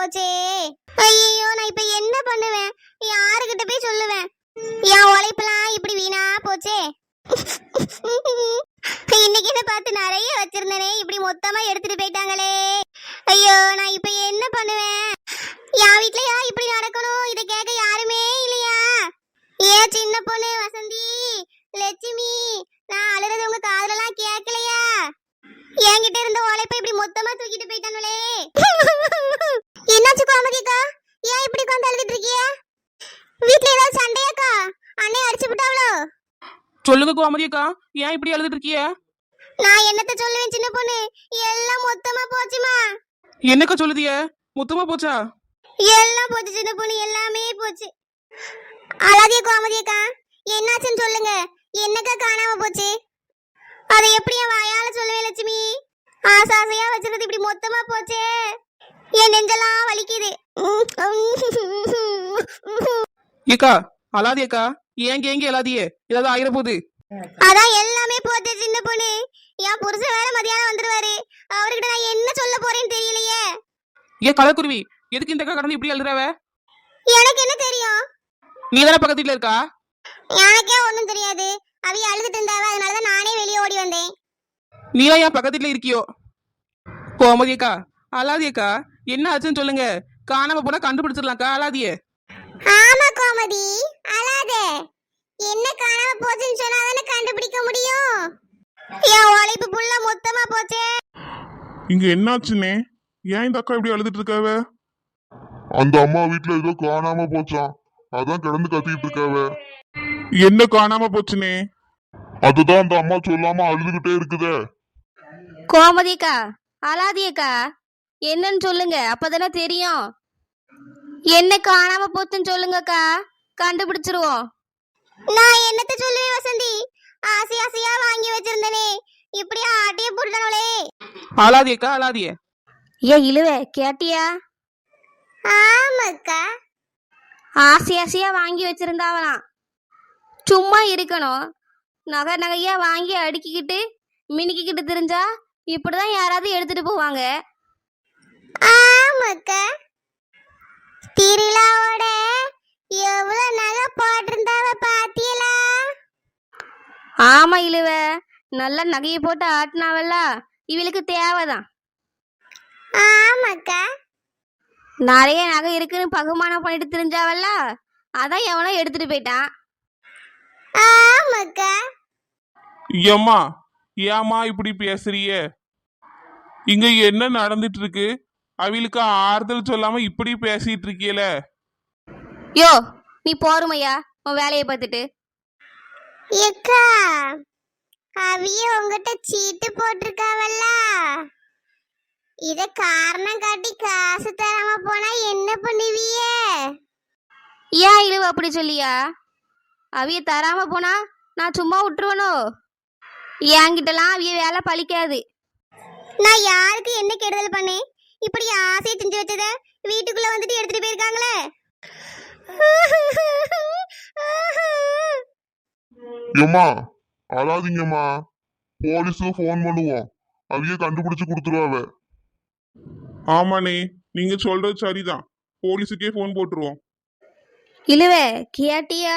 போச்சே. ஐயோ, நான் இப்ப என்ன பண்ணுவேன்? யாருகிட்ட போய் சொல்லுவேன்? என் உழைப்பெல்லாம் இப்படி வீணா போச்சே. இன்னைக்கு என்ன பார்த்து நிறைய வச்சிருந்தனே, இப்படி மொத்தமா எடுத்துட்டு போயிட்டாங்களே. ஐயோ, நான் இப்ப என்ன பண்ணுவேன்? என் வீட்லயா இப்படி நடக்கணும்? இதை கேட்க யாருமே இல்லையா? ஏன் சின்ன பொண்ணு வசந்தி, லட்சுமி, நான் அழுறது உங்க காதுலலாம் கேட்கலையா? என்கிட்ட இருந்த உழைப்ப இப்படி மொத்தமா தூக்கிட்டு போயிட்டாங்களே. என்னாச்சு கோமதிக்கா? ஏன் இப்படி உட்கார்ந்து அழுதுட்டு இருக்கிய? வீட்ல ஏதாவது சண்டையாக்கா? அண்ணே அடிச்சு விட்டாவளோ? சொல்லுங்க கோமதிக்கா, ஏன் இப்படி அழுதுட்டு இருக்கிய? நான் என்னத்த சொல்லுவேன் சின்ன பொண்ணு, எல்லாம் மொத்தமா போச்சுமா. என்னக்கா சொல்லுதிய? மொத்தமா போச்சா? எல்லாம் போச்சு சின்ன பொண்ணு, எல்லாமே போச்சு. அழாதிய கோமதிக்கா, என்னாச்சுன்னு சொல்லுங்க. என்னக்கா காணாம போச்சு? அதை எப்படி என் வாயால சொல்லுவேன் லட்சுமி? ஆசாசையா வச்சிருந்தது இப்படி மொத்தமா போச்சே. என் நெஞ்செல்லாம் வலிக்குது. ஏக்கா அழாதியக்கா, ஏங்க அழாதியே, ஏதாவது ஆயிர போகுது. அதான் எல்லாமே போச்சு சின்ன பொண்ணு. என் புருஷன் வேற மதியானம் வந்துருவாரு. அவர்கிட்ட நான் என்ன சொல்ல போறேன்னு தெரியலையே. ஏன் கலக்குருவி, எதுக்கு இந்த அக்கா கடந்து இப்படி அழுதுறாவ? எனக்கு என்ன தெரியும்? நீ தானே பக்கத்துல இருக்கா? எனக்கே ஒண்ணும் தெரியாது. அவிய அழுதுட்டு இருந்தாவ, அதனாலதான் நானே வெளியே ஓடி வந்தேன். நீலாம் என் பக்கத்துல இருக்கியோ? கோமதியக்கா அழாதியக்கா, என்ன ஆச்சுன்னு சொல்லுங்க. காணாம போனா கண்டுபிடிச்சிடலாம்க்கா, அழாதியே. ஆமா கோமதி, அழாத. என்ன காணாம போச்சுன்னு சொன்னாதானே கண்டுபிடிக்க முடியும். என் உழைப்பு புள்ள மொத்தமா போச்சே. இங்க என்னாச்சுன்னே? ஏன் இந்த அக்கா இப்படி அழுதுட்டு இருக்காவ? அந்த அம்மா வீட்டுல ஏதோ காணாம போச்சான், அதான் கிடந்து கத்திட்டு இருக்காவ. என்ன காணாம போச்சுனே? அதுதான் அந்த அம்மா சொல்லாம அழுதுகிட்டே இருக்குதே. கோமதிக்கா அழாதியக்கா, என்னன்னு சொல்லுங்க, அப்பதானே தெரியும். என்ன காணாம போச்சுன்னு சொல்லுங்கக்கா, கண்டுபிடிச்சிருவோம். நான் என்னத்த சொல்லுவேன் வசந்தி? ஆசை ஆசையா வாங்கி வச்சிருந்தனே, இப்படி ஆட்டிய போட்டானே. அழாதியக்கா அழாதியே. ஏ இழுவே, கேட்டியா? ஆமாக்கா, ஆசை ஆசையா வாங்கி வச்சிருந்தாவலாம். சும்மா இருக்கணும், நகை நகையா வாங்கி அடுக்கிக்கிட்டு மினுக்கிக்கிட்டு தெரிஞ்சா இப்படிதான் யாராவது எடுத்துட்டு போவாங்க. ஆமாக்கா. திருவிழாவோட எவ்வளவு நகை போட்டிருந்தாவ பாத்தியலா? ஆமா இழுவ, நல்ல நகையை போட்டு ஆட்டினாவல்ல, இவளுக்கு தேவைதான். ஆமாக்கா. நிறைய நகை இருக்குன்னு பகுமானம் பண்ணிட்டு தெரிஞ்சாவல்ல, அதான் எவனோ எடுத்துட்டு போயிட்டான். ஆமாக்கா. ஏம்மா, ஏம்மா இப்படி பேசுறிய? இங்க என்ன நடந்துட்டு இருக்கு? அவளுக்கு ஆறுதல் சொல்லாம இப்படி பேசிட்டு இருக்கீல? யோ, நீ போருமையா உன் வேலையை பார்த்துட்டு. ஏக்கா, அவிய உங்ககிட்ட சீட்டு போட்டிருக்காவல்ல, இத காரணம் காட்டி காசு தராம போனா என்ன பண்ணுவியே? ஏன் இழுவ அப்படி சொல்லியா? அவிய தராம போனா நான் சும்மா விட்டுருவனோ? என்கிட்டலாம் அவிய வேலை பழிக்காது. நான் யாருக்கு என்ன கெடுதல் பண்ணேன்? இப்படி ஆசையை செஞ்சு வச்சத வீட்டுக்குள்ள வந்துட்டு எடுத்துட்டு போயிருக்காங்களே. ஏம்மா அழாதீங்கம்மா, போலீஸுக்கு ஃபோன் பண்ணுவோம், அவைய கண்டுபிடிச்சு கொடுத்துருவாவ. ஆமாண்ணே, நீங்க சொல்றது சரிதான், போலீஸுக்கே போன் போட்டுருவோம். இழுவே, கேட்டியா?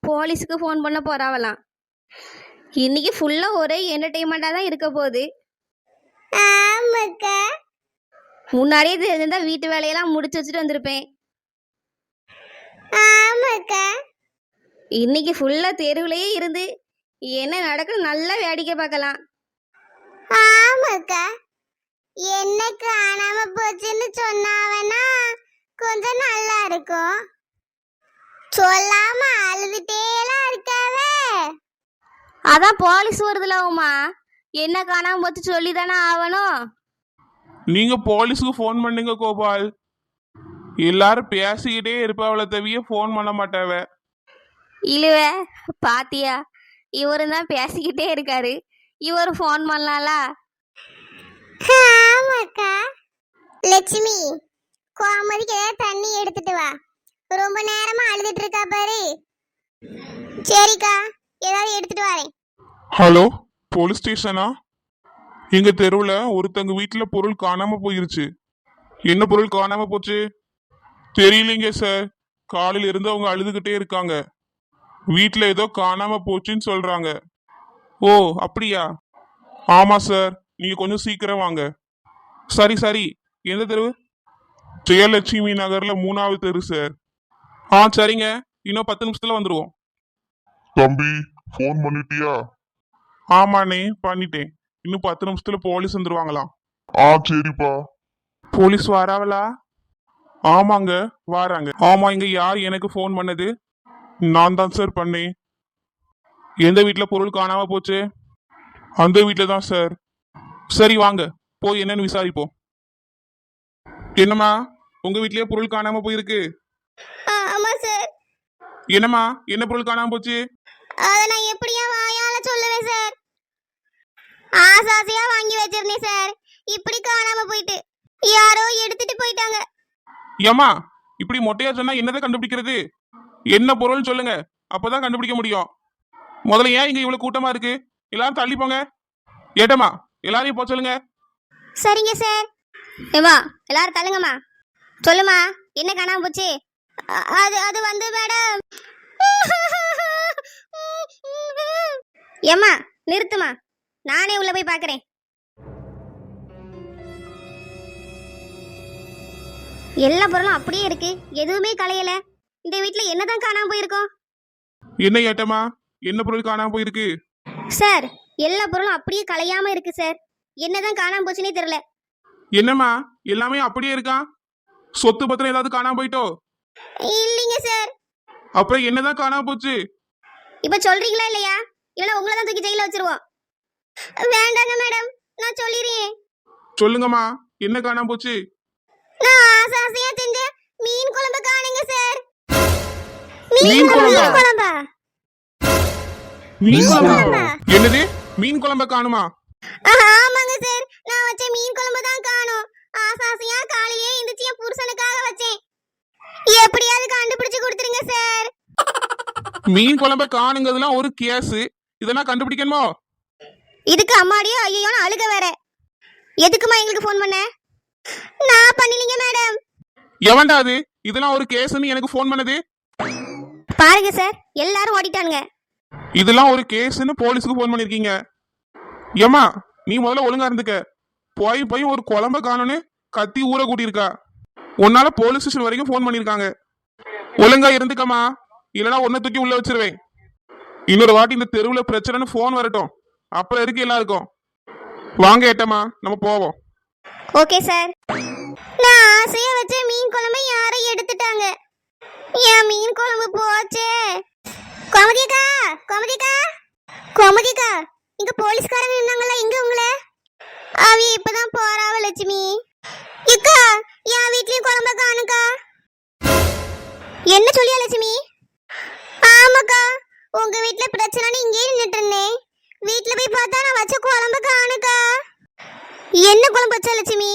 போலீஸுக்கு ஃபோன் பண்ண போறாவலாம். இன்னைக்கு ஃபுல்லா ஒரே என்டர்டெயின்மெண்டா தான் இருக்க போகுது. ஆமாக்கா. முன்னாடியே தெரிஞ்சிருந்தா வீட்டு வேலையெல்லாம் முடிச்சு வச்சுட்டு வந்திருப்பேன். ஆமாக்கா. இன்னைக்கு ஃபுல்லா தெருவுலயே இருந்து என்ன நடக்குன்னு நல்லா வேடிக்கை பார்க்கலாம். ஆமாக்கா. என்ன காணாம போச்சுன்னு சொன்னாவனா கொஞ்சம் நல்லா இருக்கும். சொல்லாம அழுதுட்டேலாம் இருக்காவே. அதான் போலீஸ் வருதுல உமா, என்ன காணாம போச்சு சொல்லி தானே ஆகணும். நீங்க போலீஸுக்கு போன் பண்ணுங்க கோபால். எல்லாரும் பேசிக்கிட்டே இருப்பாவளை தவிர போன் பண்ண மாட்டாவ. இழுவ பாத்தியா, இவரும் தான் பேசிக்கிட்டே இருக்காரு, இவர் ஃபோன் பண்ணலாம்ல. ஆமாக்கா. லட்சுமி, கோமதிக்கு ஏதாவது தண்ணி எடுத்துட்டு வா, ரொம்ப நேரமா அழுதுட்டு இருக்கா பாரு. சரிக்கா, ஏதாவது எடுத்துட்டு வரேன். ஹலோ, போலீஸ் ஸ்டேஷனா? எங்க தெருவுல ஒருத்தங்க வீட்டுல பொருள் காணாம போயிருச்சு. என்ன பொருள் காணாம போச்சு? தெரியலீங்க சார். காலையில இருந்து அவங்க அழுதுகிட்டே இருக்காங்க. வீட்ல ஏதோ காணாம போச்சுன்னு சொல்றாங்க. ஓ அப்படியா? ஆமா சார், நீங்க கொஞ்சம் சீக்கிரம் வாங்க. சரி சரி, எந்த தெரு? ஜெயலட்சுமி நகர்ல 3வது தெரு சார். சரிங்க, இன்னும் 10 நிமிஷத்துல வந்துருவோம். தம்பி, ஃபோன் பண்ணிட்டியா? ஆமாண்ணே, பண்ணிட்டேன். இன்னும் 10 நிமிஷத்துல போலீஸ் வந்துருவாங்களாம். சரிப்பா. போலீஸ் வராவலா? ஆமாங்க, வாராங்க. ஆமா, இங்க யார் எனக்கு ஃபோன் பண்ணது? நான் தான் சார் பண்ணேன். எந்த வீட்ல பொருள் காணாம போச்சு? அந்த வீட்ல தான் சார். சரி வாங்க, போய் என்னன்னு விசாரிப்போம். என்னம்மா, உங்க வீட்லயே பொருள் காணாம போயிருக்கு? ஆமா சார். என்னம்மா, என்ன பொருள் காணாம போச்சு? அதை நான் எப்படியா வாயால சொல்லுவேன் சார். ஆசாசியா வாங்கி வச்சிருந்தேன் சார், இப்படி காணாம போயிட்டு யாரோ எடுத்துட்டு போயிட்டாங்க. ஏம்மா, இப்படி மொட்டையா சொன்னா என்னதை கண்டுபிடிக்கிறது? என்ன பொருள்னு சொல்லுங்க, அப்பதான் கண்டுபிடிக்க முடியும். முதல்ல ஏன் இங்க இவ்வளவு கூட்டமா இருக்கு? எல்லாரும் தள்ளி போங்க. ஏட்டம்மா, எல்லாரையும் போ சொல்லுங்க. சரிங்க சார். ஏமா, எல்லாரும் தள்ளுங்கம்மா. சொல்லுமா, என்ன காணாம போச்சு? அது அது வந்து மேடம். ஏம்மா நிறுத்துமா, நானே உள்ள போய் பார்க்கறேன். எல்லா பொருளும் அப்படியே இருக்கு, எதுவுமே களையல. இந்த வீட்ல என்னதான் காணாம போயிருக்கோம்? என்ன ஏட்டம்மா, என்ன பொருள் காணாம போயிருக்கு? சார், எல்லா பொருளும் அப்படியே களையாம இருக்கு சார். என்னதான் காணாம போச்சுன்னே தெரியல. என்னம்மா, எல்லாமே அப்படியே இருக்கான்? சொத்து பத்திரம் ஏதாவது காணாம போயிட்டோ? இல்லைங்க சார். அப்புறம் என்னதான் காணாம போச்சு? இப்ப சொல்றீங்களா இல்லையா? இல்லைன்னா உங்களை தான் தூக்கி ஜெயில வச்சிருவோம். வேண்டாங்க மேடம், நான் சொல்லிடுறேன். சொல்லுங்கம்மா, என்ன காணாம போச்சு? நான் ஆசாசியா செஞ்ச மீன் குழம்பு காணுங்க சார். மீன் குழம்பா? குழம்பா? மீன் குழம்பா? குழம்பா? என்னது, மீன் குழம்ப காணுமா? ஆமாங்க சார், நான் வச்ச மீன் குழம்பு தான் காணோம். ஆசாசியா காலையிலேயே எந்திரிச்சு என் புருஷனுக்காக வச்சேன். எப்படியாவது கண்டுபிடிச்சு கொடுத்துருங்க சார். மீன் குழம்ப காணுங்கிறதுலாம் ஒரு கேஸ். இதெல்லாம் கண்டுபிடிக்கணுமோ? இதுக்கு அம்மாடியோ ஐயோன்னு அழுக வேற. எதுக்குமா எங்களுக்கு ஃபோன் பண்ண? நான் பண்ணலீங்க மேடம். எவன்டா அது இதெல்லாம் ஒரு கேஸ்னு எனக்கு ஃபோன் பண்ணது? பாருங்க சார், எல்லாரும் ஓடிட்டானுங்க. இதெல்லாம் ஒரு கேஸ்னு போலீஸுக்கு ஃபோன் பண்ணிருக்கீங்க. ஏமா, நீ முதல்ல ஒழுங்கா இருந்துக்க. போய் போய் ஒரு குழம்ப காணும்னு கத்தி ஊரை கூட்டியிருக்கா. உன்னால போலீஸ் ஸ்டேஷன் வரைக்கும் ஃபோன் பண்ணிருக்காங்க. ஒழுங்கா இருந்துக்கமா, இல்லைன்னா ஒன்ன தூக்கி உள்ள வச்சிருவேன். இன்னொரு வாட்டி இந்த தெருவில் பிரச்சனைன்னு ஃபோன் வரட்டும், அப்புறம் இருக்கு எல்லாருக்கும். வாங்க ஏட்டம்மா, நம்ம போவோம். Okay sir. நான் ஆசையா வச்ச மீன் குழம்பு யாரோ எடுத்துட்டாங்க. என் மீன் குழம்பு போச்சே. கோமதிக்கா, கோமதிக்கா, கோமதிக்கா, இங்க போலீஸ்காரங்க இருந்தாங்களா? எங்க உங்கள? அவ இப்பதான் போறாவ லட்சுமி. இக்கா, என் வீட்லயும் குழம்ப காணுக்கா. என்ன சொல்லியா லட்சுமி? ஆமாக்கா, உங்க வீட்ல பிரச்சனைன்னு இங்கே நின்னுட்டு இருந்தேன். வீட்ல போய் பார்த்தா நான் வச்ச குழம்பு காணுக்கா. என்ன குழம்பு வச்சா லட்சுமி?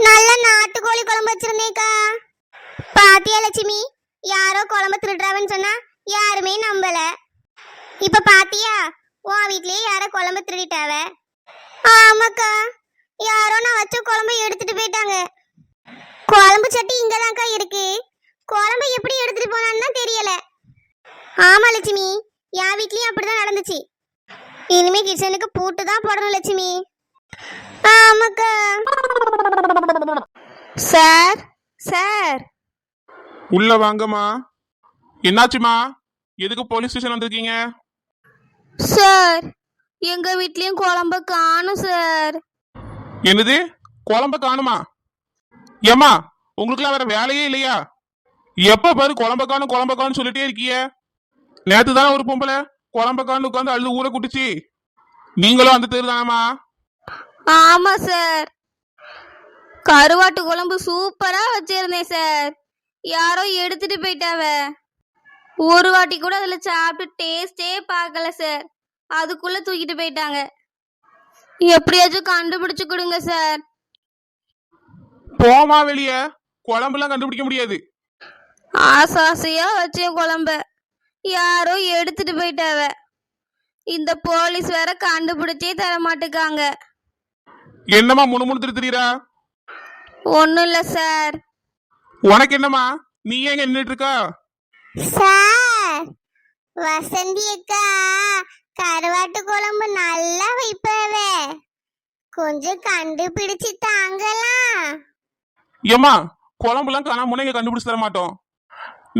நல்ல நாட்டுக்கோழி குழம்பு வச்சிருந்தேக்கா. பாத்தியா லட்சுமி, யாரோ குழம்பு திருடுறாவன்னு சொன்னா யாருமே நம்பல. இப்ப பாத்தியா, உன் வீட்லயே யாரோ குழம்பு திருடிட்டாவ. ஆமாக்கா, யாரோ நான் வச்ச குழம்பு எடுத்துட்டு போயிட்டாங்க. குழம்பு சட்டி இங்கதான்க்கா இருக்கு. குழம்பு எப்படி எடுத்துட்டு போனான்னு தெரியல. ஆமா லட்சுமி, என் வீட்லயும் அப்படிதான் நடந்துச்சு. இனிமே கிச்சனுக்கு பூட்டு தான் போடணும் லட்சுமி. ஆமாக்கா. சார், சார், உள்ள வாங்கம்மா. என்னாச்சுமா, எதுக்கு போலீஸ் ஸ்டேஷன் வந்திருக்கீங்க? சார், எங்க வீட்லயும் குழம்ப காணும் சார். என்னது, குழம்ப காணுமா? ஏம்மா, உங்களுக்குலாம் வேற வேலையே இல்லையா? எப்ப பாரு குழம்ப காணும் சொல்லிட்டே இருக்கிய. நேத்து தானே ஒரு பொம்பளை குழம்ப காணு உட்காந்து அழுது ஊரை குட்டிச்சு. நீங்களும் அந்த தெரு தானம்மா? ஆமா சார், கருவாட்டு குழம்பு சூப்பரா வச்சிருந்தேன் சார். யாரோ எடுத்துட்டு போயிட்டாவ. ஒரு வாட்டி கூட அதுல சாப்பிட்டு டேஸ்டே பார்க்கல சார். அதுக்குள்ள தூக்கிட்டு போயிட்டாங்க. எப்படியாச்சும் கண்டுபிடிச்சு கொடுங்க சார். போமா வெளிய, குழம்புலாம் கண்டுபிடிக்க முடியாது. ஆசாசையா வச்சேன் குழம்ப, யாரோ எடுத்துட்டு போயிட்டாவ. இந்த போலீஸ் வேற கண்டுபிடிச்சே தர மாட்டேங்காங்க. என்னம்மா முணுமுணுத்துட்டு திரியறா? ஒன்றும் இல்லை சார். உனக்கு என்னம்மா, நீ ஏங்க நின்றுட்டு இருக்கா? சார், வசந்தி அக்கா கருவாட்டு குழம்பு நல்லா வைப்பவே, கொஞ்சம் கண்டுபிடிச்சு தாங்கலாம். ஏம்மா, குழம்புலாம் காணாம போனா இங்க கண்டுபிடிச்சு தர மாட்டோம்.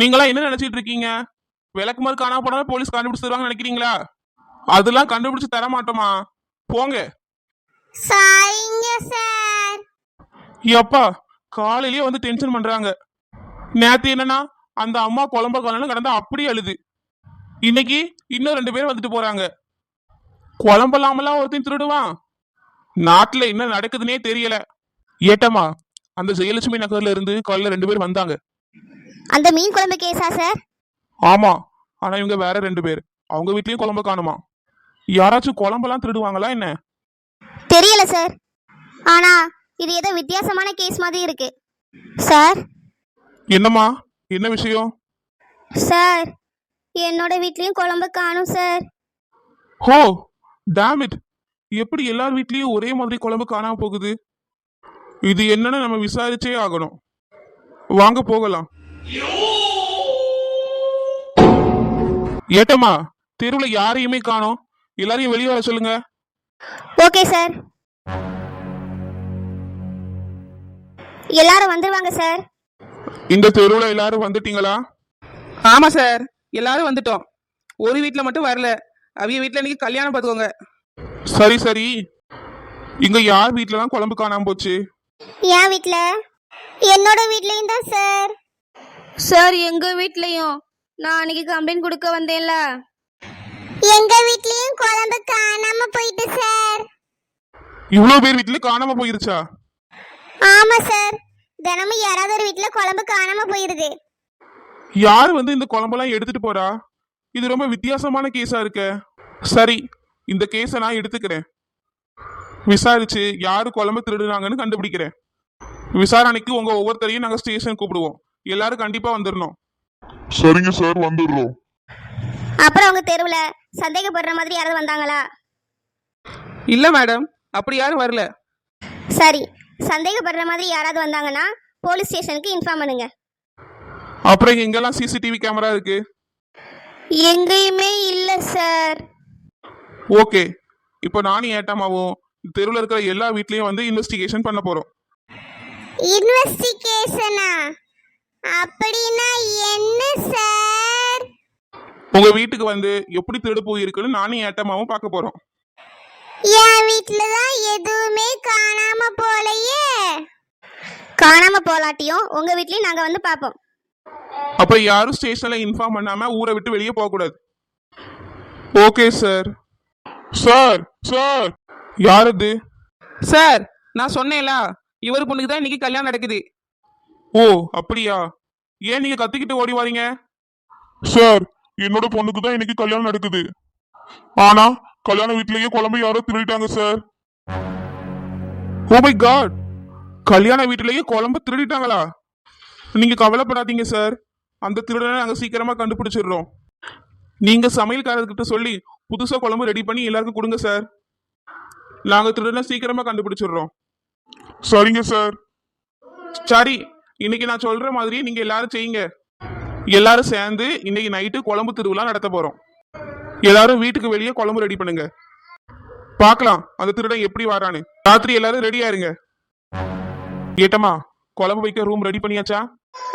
நீங்களாம் என்ன நினைச்சிட்டு இருக்கீங்க? விளக்குமாறு காணாம போனா போலீஸ் கண்டுபிடிச்சு தருவாங்க நினைக்கிறீங்களா? அதெல்லாம் கண்டுபிடிச்சு தர மாட்டோமா, போங்க. சாரிங்க சார். எப்பா, காலையிலேயே வந்து டென்ஷன் பண்றாங்க. நேத்து என்னன்னா அந்த அம்மா குழம்ப காலம் கடந்தா அப்படியே அழுது. இன்னைக்கு இன்னும் 2 பேர் வந்துட்டு போறாங்க. குழம்பெல்லாமெல்லாம் ஒருத்தையும் திருடுவான். நாட்டுல என்ன நடக்குதுன்னே தெரியல. ஏட்டம்மா, அந்த ஜெயலட்சுமி நகர்ல இருந்து காலைல 2 பேர் வந்தாங்க. அந்த மீன் குழம்பு கேஸா சார்? ஆமா, ஆனா இவங்க வேற 2 பேர். அவங்க வீட்லயும் குழம்பு காணுமா. யாராச்சும் குழம்பெல்லாம் திருடுவாங்களா என்ன? தெரியல சார். ஆனா இது ஏதோ வித்தியாசமான கேஸ் மாதிரி இருக்கு சார். என்னம்மா, என்ன விஷயம்? சார், என்னோட வீட்லயும் குழம்பு காணும் சார். ஹோ டேம் இட், எப்படி எல்லார் வீட்லயும் ஒரே மாதிரி குழம்பு காணாம போகுது? இது என்னன்னு நம்ம விசாரிச்சே ஆகணும். வாங்க போகலாம். ஏட்டம்மா, தெருவுல யாரையுமே காணோம். எல்லாரையும் வெளியே வர சொல்லுங்க. Okay sir. எல்லாரும் வந்துருவாங்க சார். இந்த தெருவுல எல்லாரும் வந்துட்டீங்களா? ஆமா சார், எல்லாரும் வந்துட்டோம். ஒரு வீட்ல மட்டும் வரல. அவிய வீட்ல இன்னைக்கு கல்யாணம் பார்த்துக்கோங்க. சரி சரி, இங்க யார் வீட்லலாம் குழம்பு காணாம போச்சு? என் வீட்ல, என்னோட வீட்லயும் தான் சார். சார், எங்கள் வீட்லேயும் நான் அன்னைக்கு கம்ப்ளைண்ட் கொடுக்க வந்தேன்ல. எங்க வீட்லயும் குழம்பு காணாம போயிட்டு சார். இவ்வளவு பேர் வீட்ல காணாம போயிருச்சா? ஆமா சார், தினமும் யாராவது ஒரு வீட்ல குழம்பு காணாம போயிருது. யார் வந்து இந்த குழம்பெல்லாம் எடுத்துட்டு போறா? இது ரொம்ப வித்தியாசமான கேஸா இருக்க. சரி, இந்த கேஸை நான் எடுத்துக்கிறேன். விசாரிச்சு யாரு குழம்பு திருடுனாங்கன்னு கண்டுபிடிக்கிறேன். விசாரணைக்கு உங்க ஒவ்வொருத்தரையும் நாங்க ஸ்டேஷன் கூப்பிடுவோம். எல்லாரும் கண்டிப்பா வந்துடணும். சரிங்க சார், வந்துடுறோம். அப்புறம் அவங்க தெருவுல சந்தேகப்படுற மாதிரி யாராவது வந்தாங்களா? இல்ல மேடம், அப்படி யாரும் வரல. சரி, சந்தேகப்படுற மாதிரி யாராவது வந்தாங்கன்னா போலீஸ் ஸ்டேஷனுக்கு இன்ஃபார்ம் பண்ணுங்க. அப்புறம் இங்க எங்கெல்லாம் சிசிடிவி கேமரா இருக்கு? எங்கேயுமே இல்லை சார். ஓகே, இப்போ நானும் ஏட்டமாவும் தெருவில் இருக்கிற எல்லா வீட்லயும் வந்து இன்வெஸ்டிகேஷன் பண்ண போறோம். இன்வெஸ்டிகேஷனா? அப்படின்னா என்ன சார்? உங்க வீட்டுக்கு வந்து எப்படி திருடு போயிருக்குன்னு நானும் ஏட்டமாவும் பார்க்க போறோம். என் வீட்ல தான் எதுவுமே காணாம போலையே. காணாம போலாட்டியும் உங்க வீட்லயும் நாங்க வந்து பாப்போம். அப்ப யாரும் ஸ்டேஷன்ல இன்ஃபார்ம் பண்ணாம ஊரை விட்டு வெளியே போக கூடாது. Okay sir. சார் சார், யார் அது? சார், நான் சொன்னேன்ல, இவர் பொண்ணுக்கு தான் இன்னைக்கு கல்யாணம் நடக்குது. ஓ அப்படியா? ஏன் நீங்க கத்திக்கிட்டு ஓடி வாரீங்க? சார், என்னோட பொண்ணுக்கு தான் இன்னைக்கு கல்யாணம் நடக்குது. ஆனா கல்யாண வீட்லயே குழம்பு யாரோ திருடிட்டாங்க சார். ஓ மை காட், கல்யாண வீட்டிலேயே குழம்பு திருடிட்டாங்களா? நீங்க கவலைப்படாதீங்க சார், அந்த திருடனை நாங்க சீக்கிரமா கண்டுபிடிச்சிடுறோம். நீங்க சமையல்காரர்கிட்ட சொல்லி புதுசா குழம்பு ரெடி பண்ணி எல்லாருக்கும் கொடுங்க சார். நாங்க திருடனை சீக்கிரமா கண்டுபிடிச்சிடுறோம். சரிங்க சார். சரி, இன்னைக்கு நான் சொல்ற மாதிரி நீங்க எல்லாரும் செய்யுங்க. எல்லாரும் சேர்ந்து இன்னைக்கு நைட்டு குழம்பு திருவிழா நடத்த போறோம். எல்லாரும் வீட்டுக்கு வெளியே குழம்பு ரெடி பண்ணுங்க. பார்க்கலாம் அந்த திருடன் எப்படி வரான்னு. ராத்திரி எல்லாரும் ரெடியா இருங்க. ஏட்டம்மா, குழம்பு வைக்க ரூம் ரெடி பண்ணியாச்சா?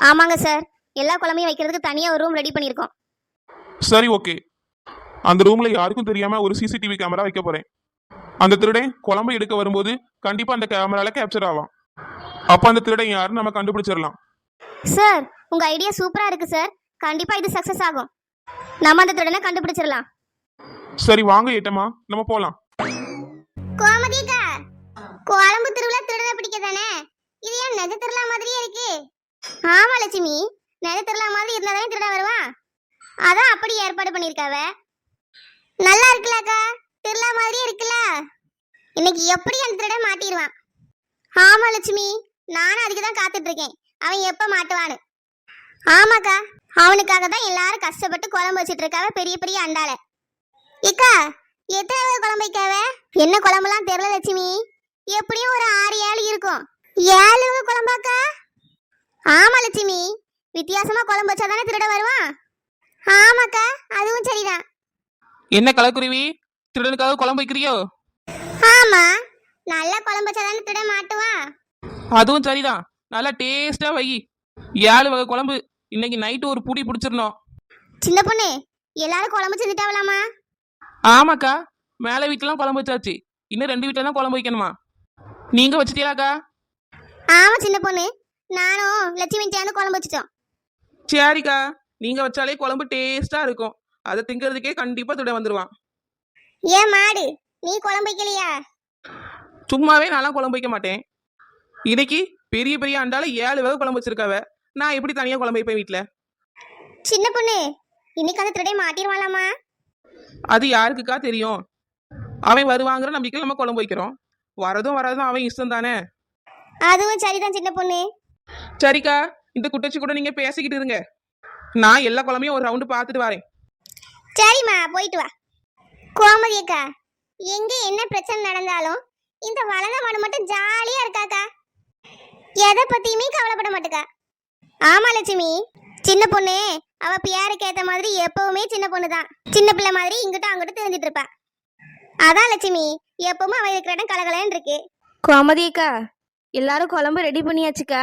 ஆமாங்க சார், எல்லா குழம்பையும் வைக்கிறதுக்கு தனியா ஒரு ரூம் ரெடி பண்ணிருக்கோம். சரி ஓகே. அந்த ரூம்ல யாருக்கும் தெரியாம ஒரு சிசிடிவி கேமரா வைக்க போறேன். அந்த திருடன் குழம்பு எடுக்க வரும்போது கண்டிப்பா அந்த கேமரால கேப்சர் ஆவான். அப்ப அந்த திருடன் யாருன்னு நம்ம கண்டுபிடிச்சிடலாம். சார், உங்க ஐடியா சூப்பரா இருக்கு சார். கண்டிப்பா இது சக்சஸ் ஆகும். நம்ம அந்த திருடனை கண்டுபிடிச்சிடலாம். சரி வாங்க ஏட்டம்மா, நம்ம போலாம். கோமதிக்கா, குழம்பு திருவிழா திருடனை பிடிக்க தானே? இது ஏன் நெஜ திருவிழா மாதிரியே இருக்கு? ஆமா லட்சுமி, நெஜ திருவிழா மாதிரி இருந்தா தானே திருட வருவான். அதான் அப்படி ஏற்பாடு பண்ணிருக்காவ. நல்லா இருக்குல்லக்கா, திருவிழா மாதிரியே இருக்குல்ல. இன்னைக்கு எப்படி அந்த திருடன் மாட்டிடுவான். ஆமா லட்சுமி, நானும் அதுக்கு தான் காத்துட்டு இருக்கேன், அவன் எப்ப மாட்டுவான்னு. ஆமாக்கா, அவனுக்காக தான் எல்லாரும் கஷ்டப்பட்டு குழம்பு வச்சிட்டு இருக்காவ, பெரிய பெரிய அண்டால. இக்கா, எத்தனை குழம்பு வைக்காவ? என்ன குழம்புலாம் தெரியல லட்சுமி, எப்படியும் ஒரு 6-7 இருக்கும். ஏழு வகை குழம்பாக்கா? ஆமா லட்சுமி, வித்தியாசமா குழம்பு வச்சாதானே திருட வருவான். ஆமாக்கா, அதுவும் சரிதான். என்ன கலக்குருவி, திருடனுக்காக குழம்பு வைக்கிறியோ? ஆமா, நல்ல குழம்பு வச்சாதானே திருட மாட்டுவான். அதுவும் சரிதான், நல்லா டேஸ்டா வை. 7 வகை குழம்பு, இன்னைக்கு நைட்டு ஒரு புடி பிடிச்சிடணும். சின்ன பொண்ணு, எல்லாரும் குழம்பு செஞ்சுட்டாவலாமா? ஆமாக்கா, மேலே வீட்டுலாம் குழம்பு வச்சாச்சு, இன்னும் 2 வீட்டில் தான் குழம்பு வைக்கணுமா. நீங்க வச்சிட்டீங்களாக்கா? ஆமா சின்ன பொண்ணு, நானும் லட்சுமி சேர்ந்து குழம்பு வச்சுட்டோம். சரிக்கா, நீங்க வச்சாலே குழம்பு டேஸ்டா இருக்கும், அதை திங்கிறதுக்கே கண்டிப்பா திருட வந்துருவான். ஏன் மாடு, நீ குழம்பு வைக்கலையா? சும்மாவே நான்லாம் குழம்பு வைக்க மாட்டேன். இன்னைக்கு பெரிய பெரிய அண்டால 7 வகை குழம்பு வச்சிருக்காவ, நான் எப்படி தனியா குழம்பு வைப்பேன் வீட்டுல? சின்ன பொண்ணு, இன்னைக்கு அந்த திருடை மாட்டிடுவாளாமா? அது யாருக்குக்கா தெரியும்? அவன் வருவாங்கிற நம்பிக்கையில் நம்ம குழம்பு வைக்கிறோம், வரதும் வராதும் அவன் இஷ்டம் தானே. அதுவும் சரிதான் சின்ன பொண்ணு. சரிக்கா, இந்த குட்டச்சி கூட நீங்க பேசிக்கிட்டு இருங்க, நான் எல்லா குழம்பையும் ஒரு ரவுண்டு பார்த்துட்டு வரேன். சரிம்மா, போயிட்டு வா. கோமதி அக்கா, எங்க என்ன பிரச்சனை நடந்தாலும் இந்த வளர்ந்த மாடு மட்டும் ஜாலியா இருக்காக்கா, எதை பத்தியுமே கவலைப்பட மாட்டுக்கா. ஆமா லட்சுமி, சின்ன பொண்ணு அவ பேருக்கு ஏத்த மாதிரி எப்பவுமே சின்ன பொண்ணு தான், சின்ன பிள்ளை மாதிரி இங்கிட்டும் அங்கிட்டும் தெரிஞ்சிட்டு இருப்பா. அதான் லட்சுமி, எப்பவுமே அவ இருக்கிற இடம் கலகலன்னு இருக்கு. கோமதி அக்கா, எல்லாரும் குழம்பு ரெடி பண்ணியாச்சுக்கா.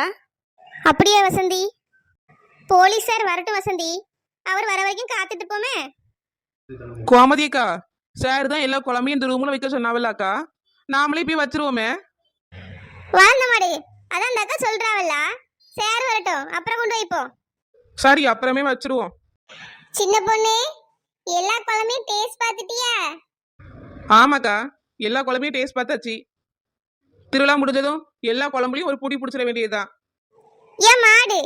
அப்படியே வசந்தி, போலீஸ் சார் வரட்டும் வசந்தி, அவர் வர வரைக்கும் காத்துட்டு போமே. கோமதியக்கா, சார் தான் எல்லா குழம்பையும் இந்த ரூம்ல வைக்க சொன்னாவல்லாக்கா, நாமளே போய் வச்சிருவோமே. வாழ்ந்த மாடு, அதான் அந்த அக்கா சொல்றாவல்ல, சார் வரட்டும் அப்புறம் கொண்டு வைப்போம். சரி, அப்புறமே வச்சிருவோம். சின்ன பொண்ணு, எல்லா குழம்பையும் டேஸ்ட் பார்த்துட்டியா? ஆமாக்கா, எல்லா குழம்பையும் டேஸ்ட் பார்த்தாச்சு. திருவிழா முடிஞ்சதும் எல்லா குழம்புலையும் ஒரு புடி பிடிச்சிட வேண்டியதுதான். ஏன் மாடு,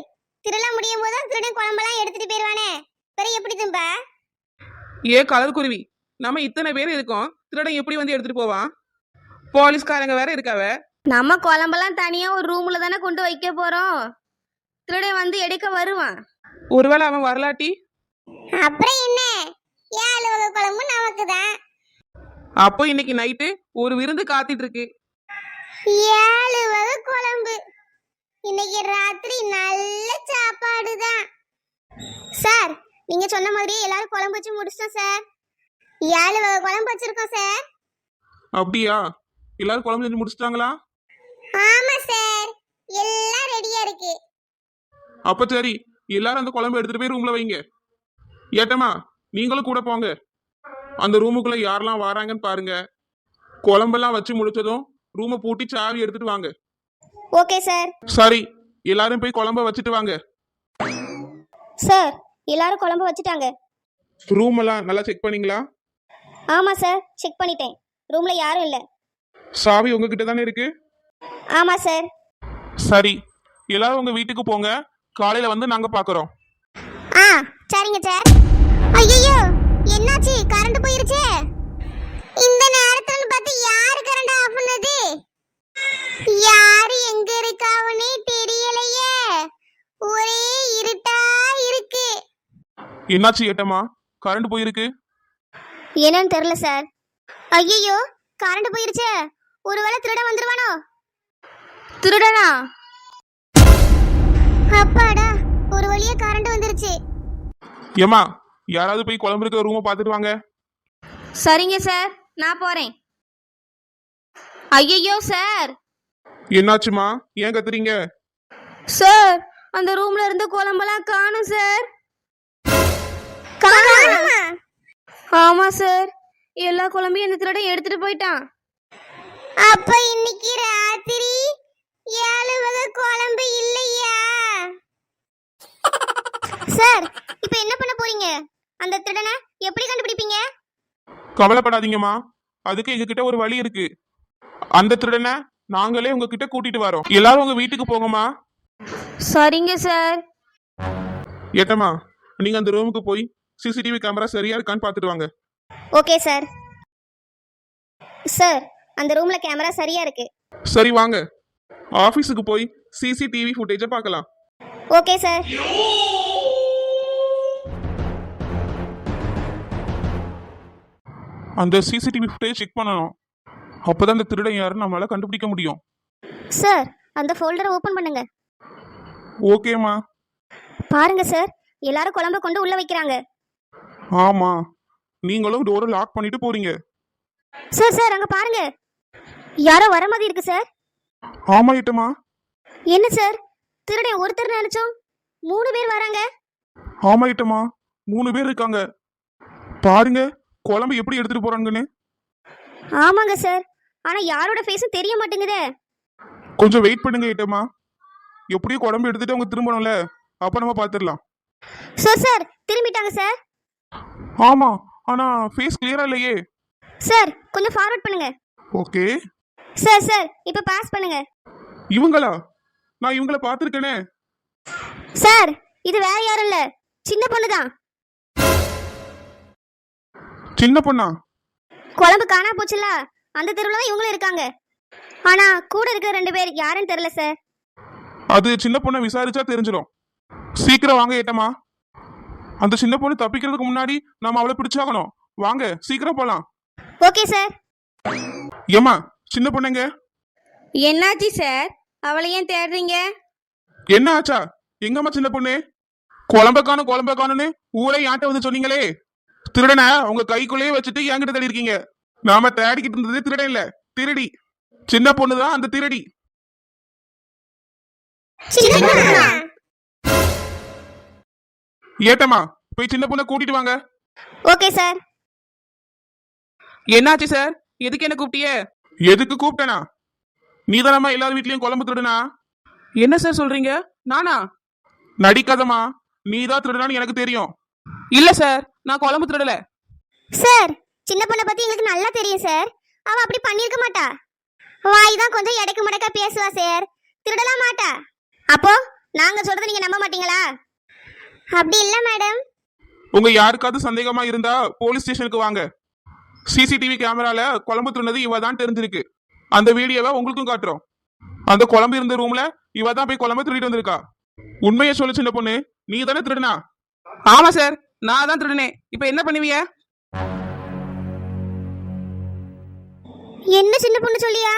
திருவிழா முடியும் போது திருடன் குழம்பெல்லாம் எடுத்துட்டு போயிடுவானே, பிறகு எப்படி தும்பா? ஏ கலர் குருவி, நம்ம இத்தனை பேர் இருக்கோம், திருடன் எப்படி வந்து எடுத்துட்டு போவான்? போலீஸ்காரங்க வேற இருக்காவ. நம்ம குழம்பெல்லாம் தனியா ஒரு ரூம்ல தானே கொண்டு வைக்க போறோம், திருடன் வந்து எடுக்க வருவான். ஒருவேளை அவன் வரலாட்டி? அப்புறம் என்ன, 7 வகை குழம்பு நமக்கு தான். அப்போ இன்னைக்கு நைட்டு ஒரு விருந்து காத்துட்டு இருக்கு. 7 வகை குழம்பு, இன்னைக்கு ராத்திரி நல்ல சாப்பாடு தான். சார், நீங்க சொன்ன மாதிரியே எல்லாரும் குழம்பு வச்சு முடிச்சிட்டோம் சார். 7 வகை குழம்பு வச்சிருக்கோம் சார். அப்படியா? எல்லாரும் குழம்பு செஞ்சு முடிச்சிட்டாங்களா? ஆமா சார், எல்லாம் ரெடியா இருக்கு. அப்ப சரி, எல்லாரும் அந்த குழம்பு எடுத்துட்டு போய் ரூம்ல வைங்க. ஏட்டம்மா, நீங்களும் கூட போங்க, அந்த ரூமுக்குள்ள யாரெல்லாம் வராங்கன்னு பாருங்க. குழம்பெல்லாம் வச்சு முடிச்சதும் ரூமை பூட்டி சாவி எடுத்துட்டு வாங்க. Okay sir. சரி, எல்லாரும் போய் குழம்ப வச்சுட்டு வாங்க. சார், எல்லாரும் குழம்பு வச்சுட்டாங்க. ரூம் எல்லாம் நல்லா செக் பண்ணீங்களா? ஆமா சார், செக் பண்ணிட்டேன், ரூம்ல யாரும் இல்ல. சாவி உங்ககிட்ட தானே இருக்கு? ஆமா சார். சரி, எல்லாரும் உங்க வீட்டுக்கு போங்க, காலையில வந்து நாங்க பாக்குறோம். ஆ சரிங்க சார். ஐயோ, என்னாச்சு, கரண்ட் போயிருச்சே. இந்த நேரத்துல பார்த்து யாரு கரண்ட் ஆஃப் பண்ணது? யாரு எங்க இருக்காவனே தெரியலையே, ஒரே இருட்டா இருக்கு. என்னாச்சு ஏட்டம்மா, கரண்ட் போயிருக்கு? என்னன்னு தெரியல சார். ஐயோ, கரண்ட் போயிருச்சே, ஒருவேளை திருட வந்துருவானோ? திருடனா? அப்பாடா, ஒரு வழியா கரண்ட் வந்துருச்சு. ஏமா, யாராவது போய் குழம்பு இருக்க ரூமை பார்த்துட்டு வாங்க. சரிங்க சார், நான் போறேன். ஐயோ சார். என்னாச்சுமா, ஏன் கத்துறீங்க? சார், அந்த ரூம்ல இருந்து குழம்பெல்லாம் காணும் சார். காணுமா? ஆமா சார், எல்லா குழம்பையும் இந்த திருடன் எடுத்துட்டு போயிட்டான். அப்ப இன்னைக்கு ராத்திரி 7 வகை குழம்பு இல்லையா? சார், இப்ப என்ன பண்ண போறீங்க? அந்த திருடனை எப்படி கண்டுபிடிப்பீங்க? கவலைப்படாதீங்கம்மா, அதுக்கு எங்ககிட்ட ஒரு வழி இருக்கு. அந்த திருடனை நாங்களே உங்ககிட்ட கூட்டிட்டு வரோம். எல்லாரும் உங்க வீட்டுக்கு போங்கம்மா. சரிங்க சார். ஏட்டம்மா, நீங்க அந்த ரூமுக்கு போய் சிசிடிவி கேமரா சரியா இருக்கான்னு பார்த்துட்டு வாங்க. Okay sir. சார், அந்த ரூம்ல கேமரா சரியா இருக்கு. சரி வாங்க, ஆபீஸுக்கு போய் சிசிடிவி ஃபுட்டேஜை பார்க்கலாம். Okay sir. அந்த சிசிடிவி ஃபுட்டேஜ் செக் பண்ணணும், அப்பதான் அந்த திருடன் யாருன்னு நம்மளால கண்டுபிடிக்க முடியும். சார், அந்த ஃபோல்டரை ஓபன் பண்ணுங்க. ஓகேம்மா. பாருங்க சார், எல்லாரும் குழம்ப கொண்டு உள்ள வைக்கிறாங்க. ஆமா, நீங்களும் டோரை லாக் பண்ணிட்டு போறீங்க. சார் சார் அங்க பாருங்க, யாரோ வர மாதிரி இருக்கு சார். ஆமா ஏட்டம்மா. என்ன சார், திருடன் ஒருத்தர் நினைச்சோம் 3 பேர் வராங்க. ஆமா ஏட்டம்மா, 3 பேர் இருக்காங்க. பாருங்க குழம்பு எப்படி எடுத்துட்டு போறாங்கன்னு. ஆமாங்க சார், ஆனா யாரோட ஃபேஸும் தெரிய மாட்டேங்குதே. கொஞ்சம் வெயிட் பண்ணுங்க ஏட்டம்மா. எப்படியும் குழம்பு எடுத்துட்டு அவங்க திரும்பணும்ல, அப்ப நம்ம பாத்துடலாம். சார் சார் திரும்பிட்டாங்க சார். ஆமா, ஆனா ஃபேஸ் கிளியரா இல்லையே. சார் கொஞ்சம் ஃபார்வர்ட் பண்ணுங்க. ஓகே. சார் சார் இப்ப பாஸ் பண்ணுங்க. இவங்களா? நான் இவங்கள பாத்துருக்கேனே. சார் இது வேற யாரும் இல்ல, சின்ன பொண்ணு தான். சின்ன பொண்ணா? குழம்பு காணா போச்சுல, அந்த தெருவுல தான் இவங்களும் இருக்காங்க. ஆனா கூட இருக்கிற 2 பேர் யாருன்னு தெரியல சார். அது சின்ன பொண்ணை விசாரிச்சா தெரிஞ்சிடும். சீக்கிரம் வாங்க ஏட்டம்மா. அந்த சின்ன பொண்ணு தப்பிக்கிறதுக்கு முன்னாடி நாம அவளை பிடிச்சாகணும். வாங்க சீக்கிரம் போலாம். Okay sir. ஏம்மா சின்ன பொண்ணுங்க? என்னாச்சு சார், அவளை ஏன் தேடுறீங்க? என்ன ஆச்சா? எங்கம்மா சின்ன பொண்ணு? குழம்ப காணுன்னு ஊரே யாட்ட வந்து சொன்னீங்களே. திருடனை உங்க கைக்குள்ளேயே வச்சுட்டு என்கிட்ட தேடி இருக்கீங்க. நாம தேடிக்கிட்டு இருந்தது திருடன் இல்ல, திருடி. சின்ன பொண்ணுதான் அந்த திருடி. ஏட்டம்மா போய் சின்ன பொண்ணை கூட்டிட்டு வாங்க. Okay sir. என்னாச்சு சார், எதுக்கு என்ன கூப்பிட்டியே? எதுக்கு கூப்பிட்டேனா? நீதானம்மா எல்லார் வீட்லயும் குழம்பு திருடுனா? என்ன சார் சொல்றீங்க? நானா? நடிக்காதம்மா, நீதான் திருடுனான்னு எனக்கு தெரியும். இல்ல சார், நான் குழம்பு திருடல. சார் சின்ன பொண்ணை பத்தி எங்களுக்கு நல்லா தெரியும் சார். அவ அப்படி பண்ணிருக்க மாட்டா. வாய் தான் கொஞ்சம் எடைக்கு மடக்கா பேசுவா சார், திருடலாம் மாட்டா. அப்போ நாங்க சொல்றது நீங்க நம்ப மாட்டீங்களா? அப்படி இல்ல மேடம். உங்க யாருக்காவது சந்தேகமா இருந்தா போலீஸ் ஸ்டேஷனுக்கு வாங்க. சிசிடிவி கேமரால குழம்பு திருநது இவ தான் தெரிஞ்சிருக்கு. அந்த வீடியோவை உங்களுக்கும் காட்டுறோம். அந்த குழம்பு இருந்த ரூம்ல இவ தான் போய் குழம்பு திருடிட்டு வந்திருக்கா. உண்மையை சொல்லு சின்ன பொண்ணு, நீ தானே திருடுனா? ஆமா சார், நான் தான் திருடனே. இப்ப என்ன பண்ணுவீங்க? என்ன சின்ன பொண்ணு சொல்லியா?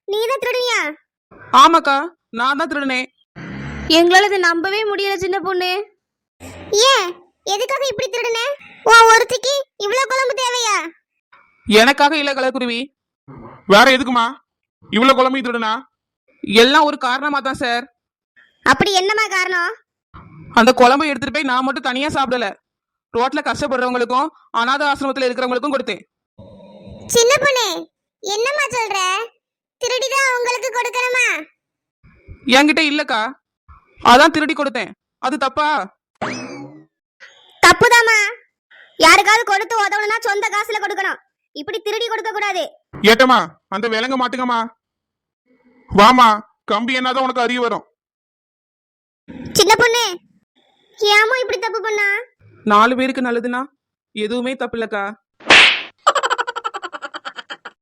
நீ தான் திருடுனியா? ஆமாக்கா, நான் தான் திருடனே. எங்களால இதை நம்பவே முடியல சின்ன பொண்ணு. ஏன் எதுக்காக இப்படி திருடுன? உன் ஒருத்திக்கு இவ்வளவு குழம்பு தேவையா? எனக்காக இல்ல கலக்குருவி. வேற எதுக்குமா இவ்வளவு குழம்பு திருடுனா? எல்லாம் ஒரு காரணமா தான் சார். அப்படி என்னமா காரணம்? அந்த குழம்பு எடுத்துட்டு போய் நான் மட்டும் தனியா சாப்பிடல, ரோட்ல கஷ்டப்படுறவங்களுக்கும் அனாதை ஆசிரமத்துல இருக்கிறவங்களுக்கும் கொடுத்தேன். சின்ன பொண்ணு என்னம்மா சொல்ற? திருடிதான் உங்களுக்கு கொடுக்கணுமா? என்கிட்ட இல்லக்கா, அதான் திருடி கொடுத்தேன். அது தப்பா? தப்புதாம்மா. யாருக்காவது கொடுத்து உதவணும்னா சொந்த காசுல கொடுக்கணும், இப்படி திருடி கொடுக்க கூடாது. ஏட்டம்மா அந்த விலங்க மாட்டுங்கம்மா. வாமா, கம்பி என்னதான் உனக்கு அறிவு வரும். சின்ன பொண்ணு ஏமா இப்படி தப்பு பண்ணா? 4 பேருக்கு நல்லதுன்னா எதுவுமே தப்பு இல்லக்கா.